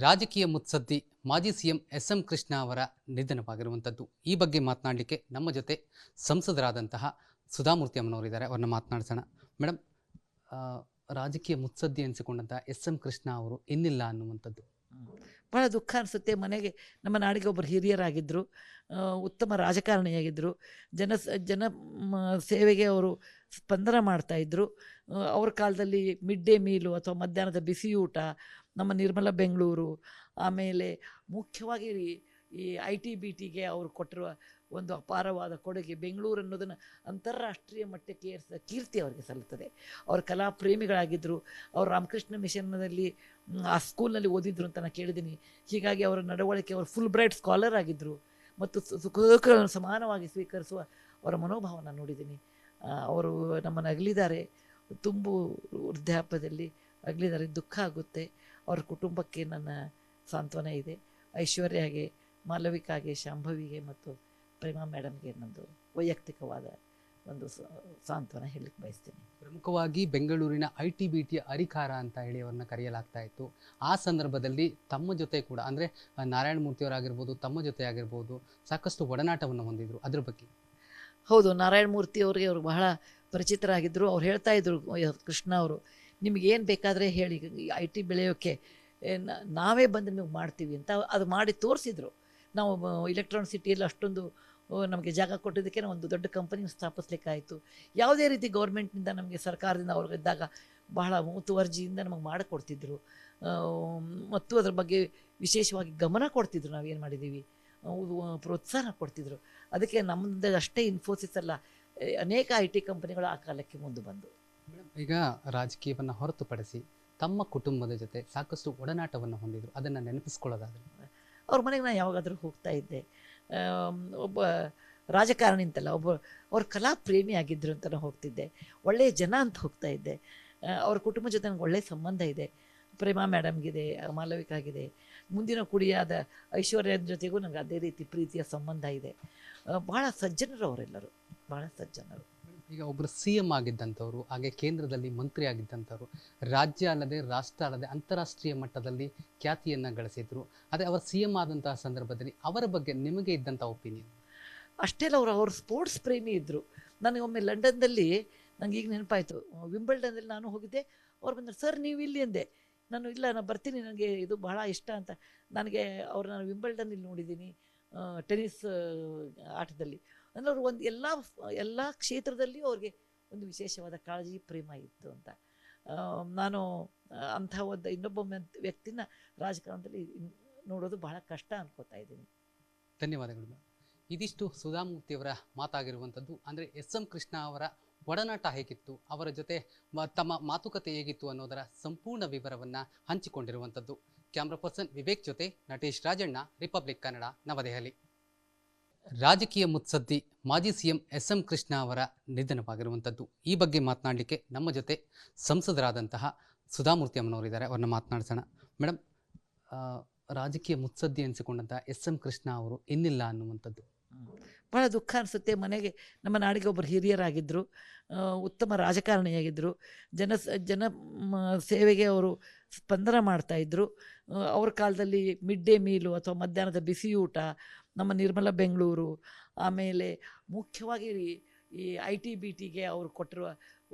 ರಾಜಕೀಯ ಮುತ್ಸದ್ದಿ ಮಾಜಿ CM SM. Krishna ಅವರ ನಿಧನವಾಗಿರುವಂಥದ್ದು. ಈ ಬಗ್ಗೆ ಮಾತನಾಡಲಿಕ್ಕೆ ನಮ್ಮ ಜೊತೆ ಸಂಸದರಾದಂತಹ ಸುಧಾಮೂರ್ತಿ ಅಮ್ಮನವರಿದ್ದಾರೆ. ಅವ್ರನ್ನ ಮಾತನಾಡಿಸೋಣ. ಮೇಡಮ್, ಆ, ರಾಜಕೀಯ ಮುತ್ಸದ್ದಿ ಅನಿಸಿಕೊಂಡಂಥ ಎಸ್.ಎಂ. ಕೃಷ್ಣ ಅವರು ಇನ್ನಿಲ್ಲ ಅನ್ನುವಂಥದ್ದು ಭಾಳ ದುಃಖ ಅನಿಸುತ್ತೆ. ಮನೆಗೆ ನಮ್ಮ ನಾಡಿಗೆ ಒಬ್ಬರು ಹಿರಿಯರಾಗಿದ್ದರು, ಉತ್ತಮ ರಾಜಕಾರಣಿಯಾಗಿದ್ದರು. ಜನ ಜನ ಸೇವೆಗೆ ಅವರು ಸ್ಪಂದನ ಮಾಡ್ತಾಯಿದ್ರು. ಅವ್ರ ಕಾಲದಲ್ಲಿ ಮಿಡ್ ಡೇ ಮೀಲು ಅಥವಾ ಮಧ್ಯಾಹ್ನದ ಬಿಸಿ ಊಟ, ನಮ್ಮ ನಿರ್ಮಲ ಬೆಂಗಳೂರು, ಆಮೇಲೆ ಮುಖ್ಯವಾಗಿ ಈ IT-BTಗೆ ಅವರು ಕೊಟ್ಟಿರುವ ಒಂದು ಅಪಾರವಾದ ಕೊಡುಗೆ, ಬೆಂಗಳೂರು ಅನ್ನೋದನ್ನು ಅಂತಾರಾಷ್ಟ್ರೀಯ ಮಟ್ಟಕ್ಕೆ ಏರಿಸಿದ ಕೀರ್ತಿ ಅವರಿಗೆ ಸಲ್ಲುತ್ತದೆ. ಅವರು ಕಲಾ ಪ್ರೇಮಿಗಳಾಗಿದ್ದರು. ಅವರು ರಾಮಕೃಷ್ಣ ಮಿಷನ್ನಲ್ಲಿ ಆ ಸ್ಕೂಲ್ನಲ್ಲಿ ಓದಿದ್ರು ಅಂತ ನಾನು ಕೇಳಿದ್ದೀನಿ. ಹೀಗಾಗಿ ಅವರ ನಡವಳಿಕೆ, ಅವರು ಫುಲ್ ಬ್ರೈಟ್ ಸ್ಕಾಲರ್ ಆಗಿದ್ದರು ಮತ್ತು ಸುಖಗಳನ್ನು ಸಮಾನವಾಗಿ ಸ್ವೀಕರಿಸುವ ಅವರ ಮನೋಭಾವನ ನೋಡಿದ್ದೀನಿ. ಅವರು ನಮ್ಮನ್ನು ಅಗಲಿದ್ದಾರೆ, ತುಂಬು ವೃದ್ಧಾಪ್ಯದಲ್ಲಿ ಅಗಲಿದ್ದಾರೆ. ದುಃಖ ಆಗುತ್ತೆ. ಅವ್ರ ಕುಟುಂಬಕ್ಕೆ ನನ್ನ ಸಾಂತ್ವನ ಇದೆ. ಐಶ್ವರ್ಯಗೆ, ಮಾಲವಿಕಾಗೆ, ಶಾಂಭವಿಗೆ ಮತ್ತು ಪ್ರೇಮಾ ಮೇಡಮ್ಗೆ ನಂದು ವೈಯಕ್ತಿಕವಾದ ಒಂದು ಸಾಂತ್ವನ ಹೇಳಲಿಕ್ಕೆ ಬಯಸ್ತೀನಿ. ಪ್ರಮುಖವಾಗಿ ಬೆಂಗಳೂರಿನ IT-BTಯ ಅರಿಕಾರ ಅಂತ ಹೇಳಿ ಅವ್ರನ್ನ ಕರೆಯಲಾಗ್ತಾ ಇತ್ತು. ಆ ಸಂದರ್ಭದಲ್ಲಿ ತಮ್ಮ ಜೊತೆ ಕೂಡ, ಅಂದರೆ ನಾರಾಯಣ ಮೂರ್ತಿಯವರಾಗಿರ್ಬೋದು, ತಮ್ಮ ಜೊತೆ ಆಗಿರ್ಬೋದು, ಸಾಕಷ್ಟು ಒಡನಾಟವನ್ನು ಹೊಂದಿದ್ರು. ಅದ್ರ ಬಗ್ಗೆ? ಹೌದು, ನಾರಾಯಣ ಮೂರ್ತಿ ಅವರಿಗೆ ಅವರು ಬಹಳ ಪರಿಚಿತರಾಗಿದ್ದರು. ಅವ್ರು ಹೇಳ್ತಾ ಇದ್ರು, ಕೃಷ್ಣ ಅವರು, ನಿಮಗೇನು ಬೇಕಾದರೆ ಹೇಳಿ, IT ಬೆಳೆಯೋಕ್ಕೆ ನಾವೇ ಬಂದು ನಿಮಗೆ ಮಾಡ್ತೀವಿ ಅಂತ. ಅದು ಮಾಡಿ ತೋರಿಸಿದ್ರು. ನಾವು ಇಲೆಕ್ಟ್ರಾನಿಕ್ ಸಿಟಿಯಲ್ಲಿ ಅಷ್ಟೊಂದು ನಮಗೆ ಜಾಗ ಕೊಟ್ಟಿದ್ದಕ್ಕೆ ನಾವು ಒಂದು ದೊಡ್ಡ ಕಂಪನಿ ಸ್ಥಾಪಿಸ್ಲಿಕ್ಕಾಯಿತು. ಯಾವುದೇ ರೀತಿ ಗೌರ್ಮೆಂಟ್ನಿಂದ ನಮಗೆ ಸರ್ಕಾರದಿಂದ ಅವ್ರಿಗಿದ್ದಾಗ ಬಹಳ ಮುತುವರ್ಜಿಯಿಂದ ನಮಗೆ ಮಾಡಿಕೊಡ್ತಿದ್ರು ಮತ್ತು ಅದ್ರ ಬಗ್ಗೆ ವಿಶೇಷವಾಗಿ ಗಮನ ಕೊಡ್ತಿದ್ರು. ನಾವೇನು ಮಾಡಿದ್ದೀವಿ, ಪ್ರೋತ್ಸಾಹ ಕೊಡ್ತಿದ್ರು. ಅದಕ್ಕೆ ನಮ್ಮದು ಅಷ್ಟೇ ಇನ್ಫೋಸಿಸ್ ಅಲ್ಲ, ಅನೇಕ IT ಕಂಪನಿಗಳು ಆ ಕಾಲಕ್ಕೆ ಮುಂದೆ ಬಂದು. ಈಗ ರಾಜಕೀಯವನ್ನು ಹೊರತುಪಡಿಸಿ ತಮ್ಮ ಕುಟುಂಬದ ಜೊತೆ ಸಾಕಷ್ಟು ಒಡನಾಟವನ್ನು ಹೊಂದಿದ್ರು. ಅದನ್ನು ನೆನಪಿಸ್ಕೊಳ್ಳೋದಾದ್ರೆ? ಅವ್ರ ಮನೆಗೆ ನಾನು ಯಾವಾಗಾದರೂ ಹೋಗ್ತಾ ಇದ್ದೆ. ಒಬ್ಬ ರಾಜಕಾರಣಿ ಅಂತಲ್ಲ, ಅವ್ರ ಕಲಾ ಪ್ರೇಮಿ ಆಗಿದ್ದರು ಅಂತ ನಾನು ಹೋಗ್ತಿದ್ದೆ. ಒಳ್ಳೆಯ ಜನ ಅಂತ ಹೋಗ್ತಾ ಇದ್ದೆ. ಅವ್ರ ಕುಟುಂಬ ಜೊತೆ ನನಗೆ ಒಳ್ಳೆಯ ಸಂಬಂಧ ಇದೆ. ಪ್ರೇಮಾ ಮೇಡಮ್ಗಿದೆ, ಮಾಲವಿಕಾಗಿದೆ, ಮುಂದಿನ ಕುಡಿಯಾದ ಐಶ್ವರ್ಯದ ಜೊತೆಗೂ ನನಗೆ ಅದೇ ರೀತಿ ಪ್ರೀತಿಯ ಸಂಬಂಧ ಇದೆ. ಭಾಳ ಸಜ್ಜನರು ಅವರೆಲ್ಲರೂ, ಭಾಳ ಸಜ್ಜನರು. ಈಗ ಒಬ್ಬರು CM ಆಗಿದ್ದಂಥವ್ರು, ಹಾಗೆ ಕೇಂದ್ರದಲ್ಲಿ ಮಂತ್ರಿ ಆಗಿದ್ದಂಥವ್ರು, ರಾಜ್ಯ ಅಲ್ಲದೆ ರಾಷ್ಟ್ರ ಅಲ್ಲದೆ ಅಂತಾರಾಷ್ಟ್ರೀಯ ಮಟ್ಟದಲ್ಲಿ ಖ್ಯಾತಿಯನ್ನು ಗಳಿಸಿದ್ರು. ಅದೇ ಅವರು CM ಆದಂತಹ ಸಂದರ್ಭದಲ್ಲಿ ಅವರ ಬಗ್ಗೆ ನಿಮಗೆ ಇದ್ದಂಥ ಒಪಿನಿಯನ್? ಅಷ್ಟೇ ಅಲ್ಲ, ಅವ್ರು ಸ್ಪೋರ್ಟ್ಸ್ ಪ್ರೇಮಿ ಇದ್ದರು. ನನಗೆ ಒಮ್ಮೆ ಲಂಡನ್ನಲ್ಲಿ, ನನಗೆ ಈಗ ನೆನಪಾಯಿತು, ವಿಂಬಲ್ಡನ್ನಲ್ಲಿ ನಾನು ಹೋಗಿದ್ದೆ. ಅವ್ರು ಬಂದರು, ಸರ್ ನೀವು ಇಲ್ಲಿ ಅಂದೆ. ನಾನು ಇಲ್ಲ, ನಾನು ಬರ್ತೀನಿ, ನನಗೆ ಇದು ಬಹಳ ಇಷ್ಟ ಅಂತ. ನನಗೆ ನಾನು ವಿಂಬಲ್ಡನ್ನಲ್ಲಿ ನೋಡಿದ್ದೀನಿ, ಟೆನ್ನಿಸ್ ಆಟದಲ್ಲಿ. ಅಂದರೆ ಅವರು ಒಂದು ಎಲ್ಲ ಕ್ಷೇತ್ರದಲ್ಲಿಯೂ ಅವ್ರಿಗೆ ಒಂದು ವಿಶೇಷವಾದ ಕಾಳಜಿ, ಪ್ರೇಮ ಇತ್ತು ಅಂತ. ನಾನು ಅಂಥ ಇನ್ನೊಬ್ಬ ವ್ಯಕ್ತಿನ ರಾಜಕಾರಣದಲ್ಲಿ ನೋಡೋದು ಬಹಳ ಕಷ್ಟ ಅನ್ಕೋತಾ ಇದ್ದೀನಿ. ಧನ್ಯವಾದಗಳು. ಇದಿಷ್ಟು ಸುಧಾಮೂರ್ತಿಯವರ ಮಾತಾಗಿರುವಂಥದ್ದು. ಅಂದರೆ ಎಸ್.ಎಂ. ಕೃಷ್ಣ ಅವರ ಒಡನಾಟ ಹೇಗಿತ್ತು, ಅವರ ಜೊತೆ ತಮ್ಮ ಮಾತುಕತೆ ಹೇಗಿತ್ತು ಅನ್ನೋದರ ಸಂಪೂರ್ಣ ವಿವರವನ್ನು ಹಂಚಿಕೊಂಡಿರುವಂಥದ್ದು. ಕ್ಯಾಮ್ರಾ ಪರ್ಸನ್ ವಿವೇಕ್ ಜೊತೆ ನಟೇಶ್ ರಾಜಣ್ಣ, ರಿಪಬ್ಲಿಕ್ ಕನ್ನಡ, ನವದೆಹಲಿ. ರಾಜಕೀಯ ಮುತ್ಸದ್ದಿ ಮಾಜಿ ಸಿಎಂ ಎಸ್.ಎಂ. ಕೃಷ್ಣ ಅವರ ನಿಧನವಾಗಿರುವಂಥದ್ದು. ಈ ಬಗ್ಗೆ ಮಾತನಾಡಲಿಕ್ಕೆ ನಮ್ಮ ಜೊತೆ ಸಂಸದರಾದಂತಹ ಸುಧಾಮೂರ್ತಿ ಅಮ್ಮನವರಿದ್ದಾರೆ. ಅವ್ರನ್ನ ಮಾತನಾಡಿಸೋಣ. ಮೇಡಮ್, ರಾಜಕೀಯ ಮುತ್ಸದ್ದಿ ಅನಿಸಿಕೊಂಡಂಥ ಎಸ್.ಎಂ. ಕೃಷ್ಣ ಅವರು ಇನ್ನಿಲ್ಲ ಅನ್ನುವಂಥದ್ದು ಭಾಳ ದುಃಖ ಅನಿಸುತ್ತೆ. ಮನೆಗೆ ನಮ್ಮ ನಾಡಿಗೆ ಒಬ್ಬರು ಹಿರಿಯರಾಗಿದ್ದರು, ಉತ್ತಮ ರಾಜಕಾರಣಿಯಾಗಿದ್ದರು. ಜನ ಸೇವೆಗೆ ಅವರು ಸ್ಪಂದನ ಮಾಡ್ತಾಯಿದ್ರು. ಅವ್ರ ಕಾಲದಲ್ಲಿ ಮಿಡ್ ಡೇ ಮೀಲು ಅಥವಾ ಮಧ್ಯಾಹ್ನದ ಬಿಸಿ ಊಟ, ನಮ್ಮ ನಿರ್ಮಲ ಬೆಂಗಳೂರು, ಆಮೇಲೆ ಮುಖ್ಯವಾಗಿ ಈ IT-BTಗೆ ಅವರು ಕೊಟ್ಟಿರುವ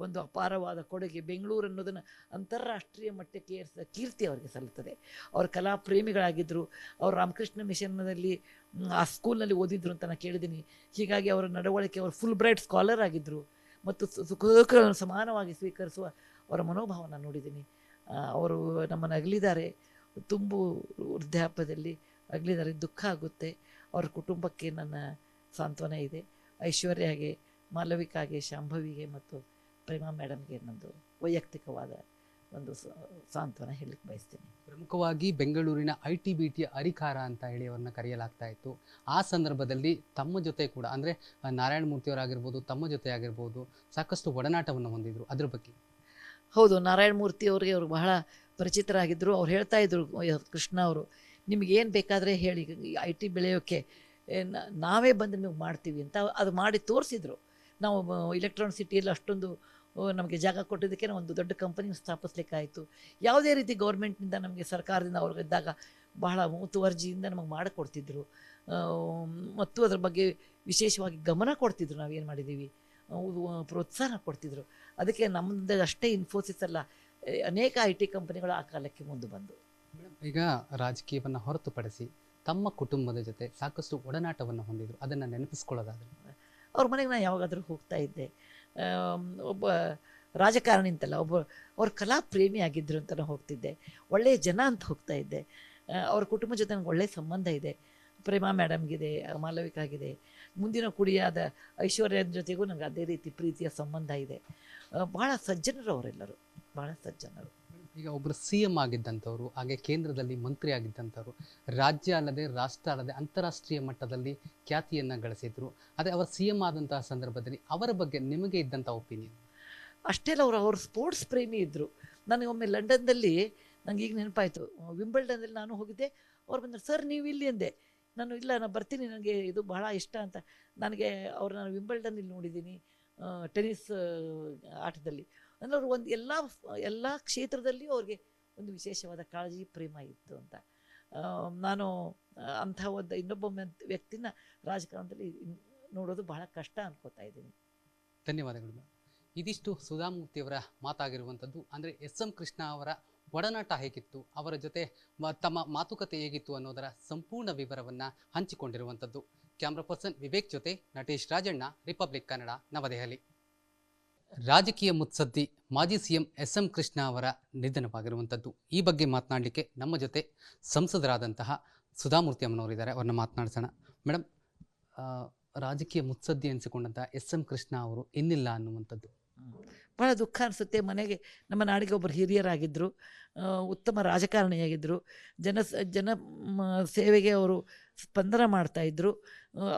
ಒಂದು ಅಪಾರವಾದ ಕೊಡುಗೆ, ಬೆಂಗಳೂರು ಅನ್ನೋದನ್ನು ಅಂತಾರಾಷ್ಟ್ರೀಯ ಮಟ್ಟಕ್ಕೆ ಏರಿಸಿದ ಕೀರ್ತಿ ಅವರಿಗೆ ಸಲ್ಲುತ್ತದೆ. ಅವರು ಕಲಾ ಪ್ರೇಮಿಗಳಾಗಿದ್ದರು. ಅವರು ರಾಮಕೃಷ್ಣ ಮಿಷನ್ನಲ್ಲಿ ಆ ಸ್ಕೂಲ್ನಲ್ಲಿ ಓದಿದ್ರು ಅಂತ ನಾನು ಕೇಳಿದ್ದೀನಿ. ಹೀಗಾಗಿ ಅವರ ನಡವಳಿಕೆ, ಅವರು ಫುಲ್ ಬ್ರೈಟ್ ಸ್ಕಾಲರ್ ಆಗಿದ್ದರು ಮತ್ತು ಸುಖಗಳನ್ನು ಸಮಾನವಾಗಿ ಸ್ವೀಕರಿಸುವ ಅವರ ಮನೋಭಾವನ ನೋಡಿದ್ದೀನಿ. ಅವರು ನಮ್ಮನ್ನು ಅಗಲಿದ್ದಾರೆ, ತುಂಬು ವೃದ್ಧಾಪ್ಯದಲ್ಲಿ ಅಗಲಿದ್ದಾರೆ. ದುಃಖ ಆಗುತ್ತೆ. ಅವ್ರ ಕುಟುಂಬಕ್ಕೆ ನನ್ನ ಸಾಂತ್ವನ ಇದೆ. ಐಶ್ವರ್ಯಗೆ, ಮಾಲವಿಕಾಗೆ, ಶಾಂಭವಿಗೆ ಮತ್ತು ಪ್ರೇಮಾ ಮೇಡಮ್ಗೆ ನಂದು ವೈಯಕ್ತಿಕವಾದ ಒಂದು ಸಾಂತ್ವನ ಹೇಳಲಿಕ್ಕೆ ಬಯಸ್ತೀನಿ. ಪ್ರಮುಖವಾಗಿ ಬೆಂಗಳೂರಿನ IT-BTಯ ಅರಿಕಾರ ಅಂತ ಹೇಳಿ ಅವ್ರನ್ನ ಕರೆಯಲಾಗ್ತಾ ಇತ್ತು. ಆ ಸಂದರ್ಭದಲ್ಲಿ ತಮ್ಮ ಜೊತೆ ಕೂಡ, ಅಂದರೆ ನಾರಾಯಣ ಮೂರ್ತಿಯವರಾಗಿರ್ಬೋದು, ತಮ್ಮ ಜೊತೆ ಆಗಿರ್ಬೋದು, ಸಾಕಷ್ಟು ಒಡನಾಟವನ್ನು ಹೊಂದಿದ್ರು. ಅದ್ರ ಬಗ್ಗೆ? ಹೌದು, ನಾರಾಯಣ ಮೂರ್ತಿ ಅವರಿಗೆ ಅವರು ಬಹಳ ಪರಿಚಿತರಾಗಿದ್ದರು. ಅವ್ರು ಹೇಳ್ತಾ ಇದ್ರು, ಕೃಷ್ಣ ಅವರು, ನಿಮಗೇನು ಬೇಕಾದರೆ ಹೇಳಿ, IT ಬೆಳೆಯೋಕ್ಕೆ ನಾವೇ ಬಂದು ನಿಮಗೆ ಮಾಡ್ತೀವಿ ಅಂತ. ಅದು ಮಾಡಿ ತೋರಿಸಿದ್ರು. ನಾವು ಇಲೆಕ್ಟ್ರಾನಿಕ್ ಸಿಟಿಯಲ್ಲಿ ಅಷ್ಟೊಂದು ನಮಗೆ ಜಾಗ ಕೊಟ್ಟಿದ್ದಕ್ಕೆ ಒಂದು ದೊಡ್ಡ ಕಂಪನಿ ಸ್ಥಾಪಿಸ್ಲಿಕ್ಕಾಯಿತು. ಯಾವುದೇ ರೀತಿ ಗೌರ್ಮೆಂಟ್ನಿಂದ ನಮಗೆ ಸರ್ಕಾರದಿಂದ ಅವ್ರಿಗಿದ್ದಾಗ ಬಹಳ ಮುತುವರ್ಜಿಯಿಂದ ನಮಗೆ ಮಾಡಿಕೊಡ್ತಿದ್ರು. ಮತ್ತು ಅದ್ರ ಬಗ್ಗೆ ವಿಶೇಷವಾಗಿ ಗಮನ ಕೊಡ್ತಿದ್ರು. ನಾವೇನು ಮಾಡಿದ್ದೀವಿ ಪ್ರೋತ್ಸಾಹ ಕೊಡ್ತಿದ್ರು. ಅದಕ್ಕೆ ನಮ್ಮದು ಅಷ್ಟೇ ಇನ್ಫೋಸಿಸ್ ಅಲ್ಲ, ಅನೇಕ IT ಕಂಪನಿಗಳು ಆ ಕಾಲಕ್ಕೆ ಮುಂದೆ ಬಂದು. ಈಗ ರಾಜಕೀಯವನ್ನು ಹೊರತುಪಡಿಸಿ ತಮ್ಮ ಕುಟುಂಬದ ಜೊತೆ ಸಾಕಷ್ಟು ಒಡನಾಟವನ್ನು ಹೊಂದಿದ್ರು, ಅದನ್ನು ನೆನಪಿಸ್ಕೊಳ್ಳೋದಾದ್ರೆ? ಅವ್ರ ಮನೆಗೆ ನಾನು ಯಾವಾಗಾದರೂ ಹೋಗ್ತಾ ಇದ್ದೆ. ಒಬ್ಬ ರಾಜಕಾರಣಿ ಅಂತಲ್ಲ, ಅವ್ರ ಕಲಾ ಪ್ರೇಮಿ ಆಗಿದ್ದರು ಅಂತ ನಾನು ಹೋಗ್ತಿದ್ದೆ. ಒಳ್ಳೆಯ ಜನ ಅಂತ ಹೋಗ್ತಾ ಇದ್ದೆ. ಅವ್ರ ಕುಟುಂಬ ಜೊತೆ ನನಗೆ ಒಳ್ಳೆಯ ಸಂಬಂಧ ಇದೆ. ಪ್ರೇಮಾ ಮೇಡಮ್ಗಿದೆ, ಮಾಲವಿಕಾಗಿದೆ, ಮುಂದಿನ ಕುಡಿಯಾದ ಐಶ್ವರ್ಯದ ಜೊತೆಗೂ ನನಗೆ ಅದೇ ರೀತಿ ಪ್ರೀತಿಯ ಸಂಬಂಧ ಇದೆ. ಭಾಳ ಸಜ್ಜನರು ಅವರೆಲ್ಲರೂ, ಭಾಳ ಸಜ್ಜನರು. ಈಗ ಒಬ್ಬರು CM ಆಗಿದ್ದಂಥವ್ರು, ಹಾಗೆ ಕೇಂದ್ರದಲ್ಲಿ ಮಂತ್ರಿ ಆಗಿದ್ದಂಥವ್ರು, ರಾಜ್ಯ ಅಲ್ಲದೆ ರಾಷ್ಟ್ರ ಅಲ್ಲದೆ ಅಂತಾರಾಷ್ಟ್ರೀಯ ಮಟ್ಟದಲ್ಲಿ ಖ್ಯಾತಿಯನ್ನು ಗಳಿಸಿದ್ರು. ಅದೇ ಅವರು CM ಆದಂತಹ ಸಂದರ್ಭದಲ್ಲಿ ಅವರ ಬಗ್ಗೆ ನಿಮಗೆ ಇದ್ದಂಥ ಒಪಿನಿಯನ್? ಅಷ್ಟೇ ಅಲ್ಲ, ಅವ್ರು ಸ್ಪೋರ್ಟ್ಸ್ ಪ್ರೇಮಿ ಇದ್ದರು. ನನಗೆ ಒಮ್ಮೆ ಲಂಡನ್ನಲ್ಲಿ, ನನಗೆ ಈಗ ನೆನಪಾಯಿತು, ವಿಂಬಲ್ಡನ್ನಲ್ಲಿ ನಾನು ಹೋಗಿದ್ದೆ. ಅವ್ರು ಬಂದರು, ಸರ್ ನೀವು ಇಲ್ಲಿ ಅಂದೆ. ನಾನು ಇಲ್ಲ, ನಾನು ಬರ್ತೀನಿ, ನನಗೆ ಇದು ಬಹಳ ಇಷ್ಟ ಅಂತ. ನನಗೆ ನಾನು ವಿಂಬಲ್ಡನ್ನಲ್ಲಿ ನೋಡಿದ್ದೀನಿ, ಟೆನ್ನಿಸ್ ಆಟದಲ್ಲಿ. ಅಂದರೆ ಅವರು ಒಂದು ಎಲ್ಲ ಕ್ಷೇತ್ರದಲ್ಲಿಯೂ ಅವ್ರಿಗೆ ಒಂದು ವಿಶೇಷವಾದ ಕಾಳಜಿ, ಪ್ರೇಮ ಇತ್ತು ಅಂತ. ನಾನು ಅಂಥ ಇನ್ನೊಬ್ಬ ವ್ಯಕ್ತಿನ ರಾಜಕಾರಣದಲ್ಲಿ ನೋಡೋದು ಬಹಳ ಕಷ್ಟ ಅನ್ಕೋತಾ ಇದ್ದೀನಿ. ಧನ್ಯವಾದಗಳು. ಇದಿಷ್ಟು ಸುಧಾಮೂರ್ತಿಯವರ ಮಾತಾಗಿರುವಂಥದ್ದು. ಅಂದರೆ SM ಕೃಷ್ಣ ಅವರ ಒಡನಾಟ ಹೇಗಿತ್ತು, ಅವರ ಜೊತೆ ತಮ್ಮ ಮಾತುಕತೆ ಹೇಗಿತ್ತು ಅನ್ನೋದರ ಸಂಪೂರ್ಣ ವಿವರವನ್ನು ಹಂಚಿಕೊಂಡಿರುವಂಥದ್ದು. ಕ್ಯಾಮ್ರಾ ಪರ್ಸನ್ ವಿವೇಕ್ ಜೊತೆ ನಟೇಶ್ ರಾಜಣ್ಣ, ರಿಪಬ್ಲಿಕ್ ಕನ್ನಡ, ನವದೆಹಲಿ. ರಾಜಕೀಯ ಮುತ್ಸದ್ದಿ ಮಾಜಿ CM SM ಕೃಷ್ಣ ಅವರ ನಿಧನವಾಗಿರುವಂಥದ್ದು. ಈ ಬಗ್ಗೆ ಮಾತನಾಡಲಿಕ್ಕೆ ನಮ್ಮ ಜೊತೆ ಸಂಸದರಾದಂತಹ ಸುಧಾಮೂರ್ತಿ ಅಮ್ಮನವರಿದ್ದಾರೆ, ಅವ್ರನ್ನ ಮಾತನಾಡಿಸೋಣ. ಮೇಡಮ್, ರಾಜಕೀಯ ಮುತ್ಸದ್ದಿ ಅನಿಸಿಕೊಂಡಂತಹ SM ಕೃಷ್ಣ ಅವರು ಇನ್ನಿಲ್ಲ ಅನ್ನುವಂಥದ್ದು ಭಾಳ ದುಃಖ ಅನಿಸುತ್ತೆ. ಮನೆಗೆ, ನಮ್ಮ ನಾಡಿಗೆ ಒಬ್ಬರು ಹಿರಿಯರಾಗಿದ್ದರು, ಉತ್ತಮ ರಾಜಕಾರಣಿಯಾಗಿದ್ದರು. ಜನ ಸೇವೆಗೆ ಅವರು ಸ್ಪಂದನ ಮಾಡ್ತಾಯಿದ್ರು.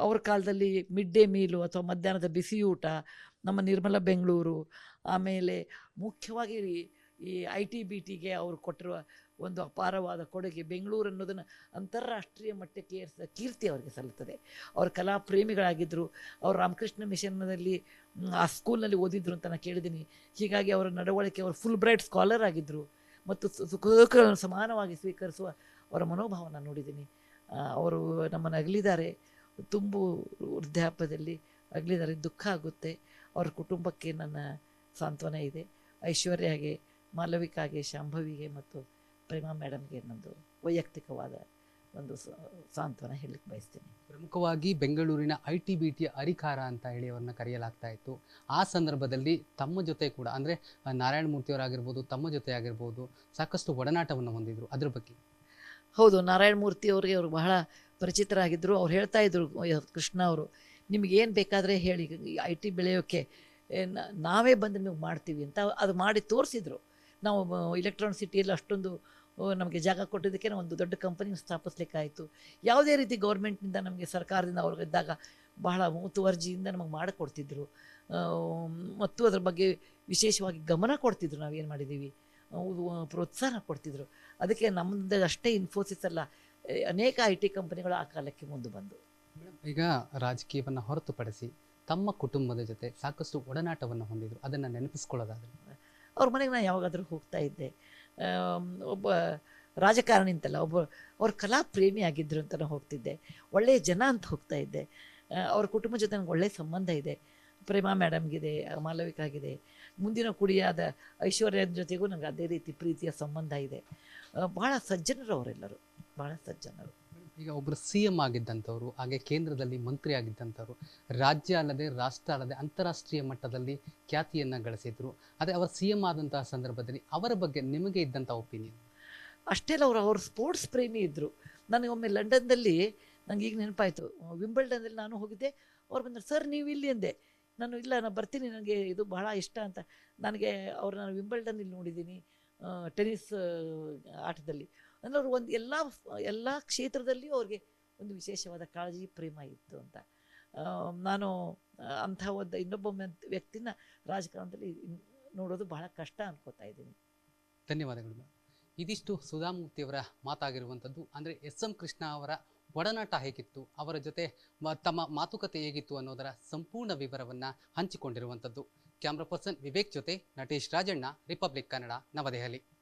ಅವ್ರ ಕಾಲದಲ್ಲಿ ಮಿಡ್ ಡೇ ಮೀಲು ಅಥವಾ ಮಧ್ಯಾಹ್ನದ ಬಿಸಿ ಊಟ, ನಮ್ಮ ನಿರ್ಮಲ ಬೆಂಗಳೂರು, ಆಮೇಲೆ ಮುಖ್ಯವಾಗಿ ಈ IT-BTಗೆ ಅವರು ಕೊಟ್ಟಿರುವ ಒಂದು ಅಪಾರವಾದ ಕೊಡುಗೆ, ಬೆಂಗಳೂರು ಅನ್ನೋದನ್ನು ಅಂತಾರಾಷ್ಟ್ರೀಯ ಮಟ್ಟಕ್ಕೆ ಏರಿಸಿದ ಕೀರ್ತಿ ಅವರಿಗೆ ಸಲ್ಲುತ್ತದೆ. ಅವರು ಕಲಾ ಪ್ರೇಮಿಗಳಾಗಿದ್ದರು. ಅವರು ರಾಮಕೃಷ್ಣ ಮಿಷನ್ನಲ್ಲಿ ಆ ಸ್ಕೂಲ್ನಲ್ಲಿ ಓದಿದ್ರು ಅಂತ ನಾನು ಕೇಳಿದ್ದೀನಿ. ಹೀಗಾಗಿ ಅವರ ನಡವಳಿಕೆ, ಅವರು ಫುಲ್ ಬ್ರೈಟ್ ಸ್ಕಾಲರ್ ಆಗಿದ್ದರು ಮತ್ತು ಸುಖಗಳನ್ನು ಸಮಾನವಾಗಿ ಸ್ವೀಕರಿಸುವ ಅವರ ಮನೋಭಾವನ ನೋಡಿದ್ದೀನಿ. ಅವರು ನಮ್ಮನ್ನು ಅಗಲಿದ್ದಾರೆ, ತುಂಬು ವೃದ್ಧಾಪ್ಯದಲ್ಲಿ ಅಗಲಿದ್ದಾರೆ. ದುಃಖ ಆಗುತ್ತೆ. ಅವ್ರ ಕುಟುಂಬಕ್ಕೆ ನನ್ನ ಸಾಂತ್ವನ ಇದೆ. ಐಶ್ವರ್ಯಗೆ, ಮಾಲವಿಕಾಗೆ, ಶಾಂಭವಿಗೆ ಮತ್ತು ಪ್ರೇಮಾ ಮೇಡಮ್ಗೆ ನಂದು ವೈಯಕ್ತಿಕವಾದ ಒಂದು ಸಾಂತ್ವನ ಹೇಳಲಿಕ್ಕೆ ಬಯಸ್ತೀನಿ. ಪ್ರಮುಖವಾಗಿ ಬೆಂಗಳೂರಿನ IT-BTಯ ಅರಿಕಾರ ಅಂತ ಹೇಳಿ ಅವ್ರನ್ನ ಕರೆಯಲಾಗ್ತಾ ಇತ್ತು. ಆ ಸಂದರ್ಭದಲ್ಲಿ ತಮ್ಮ ಜೊತೆ ಕೂಡ, ಅಂದರೆ ನಾರಾಯಣ ಮೂರ್ತಿಯವರಾಗಿರ್ಬೋದು, ತಮ್ಮ ಜೊತೆ ಆಗಿರ್ಬೋದು, ಸಾಕಷ್ಟು ಒಡನಾಟವನ್ನು ಹೊಂದಿದ್ರು. ಅದ್ರ ಬಗ್ಗೆ? ಹೌದು, ನಾರಾಯಣ ಮೂರ್ತಿ ಅವರಿಗೆ ಅವರು ಬಹಳ ಪರಿಚಿತರಾಗಿದ್ದರು. ಅವ್ರು ಹೇಳ್ತಾ ಇದ್ರು, ಕೃಷ್ಣ ಅವರು, ನಿಮಗೇನು ಬೇಕಾದರೆ ಹೇಳಿ, IT ಬೆಳೆಯೋಕ್ಕೆ ನಾವೇ ಬಂದು ನಿಮಗೆ ಮಾಡ್ತೀವಿ ಅಂತ. ಅದು ಮಾಡಿ ತೋರಿಸಿದ್ರು. ನಾವು ಎಲೆಕ್ಟ್ರಾನಿಕ್ ಸಿಟಿಯಲ್ಲಿ ಅಷ್ಟೊಂದು ನಮಗೆ ಜಾಗ ಕೊಟ್ಟಿದ್ದಕ್ಕೆ ಒಂದು ದೊಡ್ಡ ಕಂಪನಿ ಸ್ಥಾಪಿಸ್ಲಿಕ್ಕಾಯಿತು. ಯಾವುದೇ ರೀತಿ ಗೌರ್ಮೆಂಟ್ನಿಂದ ನಮಗೆ ಸರ್ಕಾರದಿಂದ ಅವ್ರಿಗಿದ್ದಾಗ ಬಹಳ ಮುತುವರ್ಜಿಯಿಂದ ನಮಗೆ ಮಾಡಿಕೊಡ್ತಿದ್ರು. ಮತ್ತು ಅದ್ರ ಬಗ್ಗೆ ವಿಶೇಷವಾಗಿ ಗಮನ ಕೊಡ್ತಿದ್ರು. ನಾವೇನು ಮಾಡಿದ್ದೀವಿ ಪ್ರೋತ್ಸಾಹ ಕೊಡ್ತಿದ್ರು. ಅದಕ್ಕೆ ನಮ್ಮದು ಅಷ್ಟೇ ಇನ್ಫೋಸಿಸ್ ಅಲ್ಲ, ಅನೇಕ IT ಕಂಪನಿಗಳು ಆ ಕಾಲಕ್ಕೆ ಮುಂದೆ ಬಂದು. ಈಗ ರಾಜಕೀಯವನ್ನು ಹೊರತುಪಡಿಸಿ ತಮ್ಮ ಕುಟುಂಬದ ಜೊತೆ ಸಾಕಷ್ಟು ಒಡನಾಟವನ್ನು ಹೊಂದಿದ್ರು, ಅದನ್ನು ನೆನಪಿಸ್ಕೊಳ್ಳೋದಾದ್ರೆ? ಅವ್ರ ಮನೆಗೆ ನಾನು ಯಾವಾಗಾದರೂ ಹೋಗ್ತಾ ಇದ್ದೆ. ಒಬ್ಬ ರಾಜಕಾರಣಿ ಅಂತಲ್ಲ, ಅವ್ರ ಕಲಾ ಪ್ರೇಮಿ ಆಗಿದ್ದರು ಅಂತ ನಾನು ಹೋಗ್ತಿದ್ದೆ. ಒಳ್ಳೆಯ ಜನ ಅಂತ ಹೋಗ್ತಾ ಇದ್ದೆ. ಅವ್ರ ಕುಟುಂಬ ಜೊತೆ ನನಗೆ ಒಳ್ಳೆಯ ಸಂಬಂಧ ಇದೆ. ಪ್ರೇಮಾ ಮೇಡಮ್ಗಿದೆ, ಮಾಲವಿಕಾಗಿದೆ, ಮುಂದಿನ ಕುಡಿಯಾದ ಐಶ್ವರ್ಯದ ಜೊತೆಗೂ ನನಗೆ ಅದೇ ರೀತಿ ಪ್ರೀತಿಯ ಸಂಬಂಧ ಇದೆ. ಭಾಳ ಸಜ್ಜನರು ಅವರೆಲ್ಲರೂ, ಭಾಳ ಸಜ್ಜನರು. ಈಗ ಒಬ್ಬರು CM ಆಗಿದ್ದಂಥವ್ರು, ಹಾಗೆ ಕೇಂದ್ರದಲ್ಲಿ ಮಂತ್ರಿ ಆಗಿದ್ದಂಥವ್ರು, ರಾಜ್ಯ ಅಲ್ಲದೆ ರಾಷ್ಟ್ರ ಅಲ್ಲದೆ ಅಂತಾರಾಷ್ಟ್ರೀಯ ಮಟ್ಟದಲ್ಲಿ ಖ್ಯಾತಿಯನ್ನು ಗಳಿಸಿದ್ರು. ಅದೇ ಅವರು CM ಆದಂತಹ ಸಂದರ್ಭದಲ್ಲಿ ಅವರ ಬಗ್ಗೆ ನಿಮಗೆ ಇದ್ದಂಥ ಒಪಿನಿಯನ್? ಅಷ್ಟೇ ಅಲ್ಲ, ಅವ್ರು ಸ್ಪೋರ್ಟ್ಸ್ ಪ್ರೇಮಿ ಇದ್ದರು. ನನಗೆ ಒಮ್ಮೆ ಲಂಡನ್ನಲ್ಲಿ, ನನಗೆ ಈಗ ನೆನಪಾಯಿತು, ವಿಂಬಲ್ಡನ್ನಲ್ಲಿ ನಾನು ಹೋಗಿದ್ದೆ. ಅವ್ರು ಬಂದರು, ಸರ್ ನೀವು ಇಲ್ಲಿ ಅಂದೆ. ನಾನು ಇಲ್ಲ, ನಾನು ಬರ್ತೀನಿ, ನನಗೆ ಇದು ಬಹಳ ಇಷ್ಟ ಅಂತ. ನನಗೆ ನಾನು ವಿಂಬಲ್ಡನ್ನಲ್ಲಿ ನೋಡಿದ್ದೀನಿ, ಟೆನ್ನಿಸ್ ಆಟದಲ್ಲಿ. ಅಂದರೆ ಅವರು ಎಲ್ಲ ಕ್ಷೇತ್ರದಲ್ಲಿಯೂ ಅವ್ರಿಗೆ ಒಂದು ವಿಶೇಷವಾದ ಕಾಳಜಿ, ಪ್ರೇಮ ಇತ್ತು ಅಂತ. ನಾನು ಅಂಥ ಇನ್ನೊಬ್ಬ ವ್ಯಕ್ತಿನ ರಾಜಕಾರಣದಲ್ಲಿ ನೋಡೋದು ಬಹಳ ಕಷ್ಟ ಅನ್ಕೋತಾ ಇದ್ದೀನಿ. ಧನ್ಯವಾದಗಳು. ಇದಿಷ್ಟು ಸುಧಾಮೂರ್ತಿಯವರ ಮಾತಾಗಿರುವಂಥದ್ದು. ಅಂದರೆ SM ಕೃಷ್ಣ ಅವರ ಒಡನಾಟ ಹೇಗಿತ್ತು, ಅವರ ಜೊತೆ ತಮ್ಮ ಮಾತುಕತೆ ಹೇಗಿತ್ತು ಅನ್ನೋದರ ಸಂಪೂರ್ಣ ವಿವರವನ್ನು ಹಂಚಿಕೊಂಡಿರುವಂಥದ್ದು. ಕ್ಯಾಮ್ರಾ ಪರ್ಸನ್ ವಿವೇಕ್ ಜೊತೆ ನಟೇಶ್ ರಾಜಣ್ಣ, ರಿಪಬ್ಲಿಕ್ ಕನ್ನಡ, ನವದೆಹಲಿ.